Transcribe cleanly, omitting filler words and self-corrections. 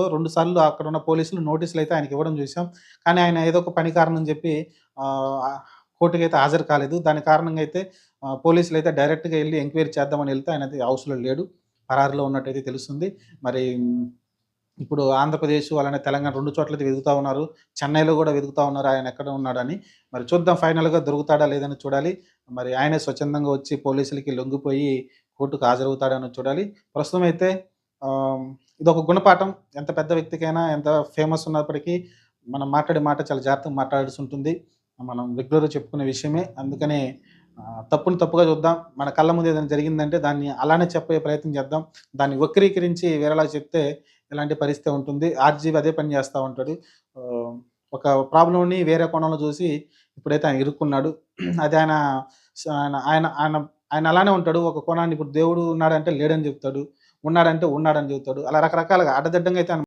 2 సార్లు అక్కడున్న పోలీసులు నోటీసులయితే ఆయనకివ్వడం చూసాం. కానీ ఆయన ఏదో ఒక పని కారణం చెప్పి ఆహ్, కోర్ట్‌కైతే హాజరు కాలేదు. దాని కారణంగా అయితే పోలీసులైతే డైరెక్ట్‌గా ఎళ్లి ఎంక్వైరీ చేద్దామని ఎళ్తే ఆయనైతే హౌస్‌లో లేడు. పరారీలో ఉన్నట్టయితే తెలుస్తుంది. మరి ఇప్పుడు ఆంధ్రప్రదేశ్ అలానే తెలంగాణ 2 చోట్లయితే వెతుకుతా ఉన్నారు. చెన్నైలో గూడా వెతుకుతా ఉన్నారు ఆయనెక్కడ ఉన్నాడని. మరి చూద్దాం ఫైనల్‌గా దొరుకుతాడా లేదని చూడాలి. మరి ఆయనే స్వచ్ఛందంగా వచ్చి పోలీసులకి లొంగిపోయి కోర్టుకు హాజరవుతాడని చూడాలి. ప్రస్తుతం అయితే ఆహ్, ఇదొక గుణపాఠం. ఎంత పెద్ద వ్యక్తికైనా, ఎంత ఫేమస్ ఉన్నప్పటికీ మనం మాట్లాడే మాట చాలా జాగ్రత్తగా మాట్లాడాల్సి ఉంటుంది. మనం రెగ్యులర్‌గా చెప్పుకునే విషయమే. అందుకని తప్పుని తప్పుగా చూద్దాం. మన కళ్ళ ముందు ఏదైనా జరిగిందంటే దాన్ని అలానే చెప్పే ప్రయత్నం చేద్దాం. దాన్ని వక్రీకరించి వేరేలా చెప్తే ఇలాంటి పరిస్థితే ఉంటుంది. ఆర్‌జీవి అదే పని చేస్తా ఉంటాడు. ఆహ్, ఒక ప్రాబ్లమ్‌ని వేరే కోణంలో చూసి ఇప్పుడైతే ఆయన ఇరుక్కున్నాడు. అది ఆయన ఆయన ఆయన ఆయన ఆయన అలానే ఉంటాడు. ఒక కోణాన్ని ఇప్పుడు దేవుడు ఉన్నాడంటే లేడని చెప్తాడు. ఉన్నాడంటే ఉన్నాడని చెప్తాడు. అలా రకరకాలుగా అడ్డదిడ్డంగా అయితే ఆయన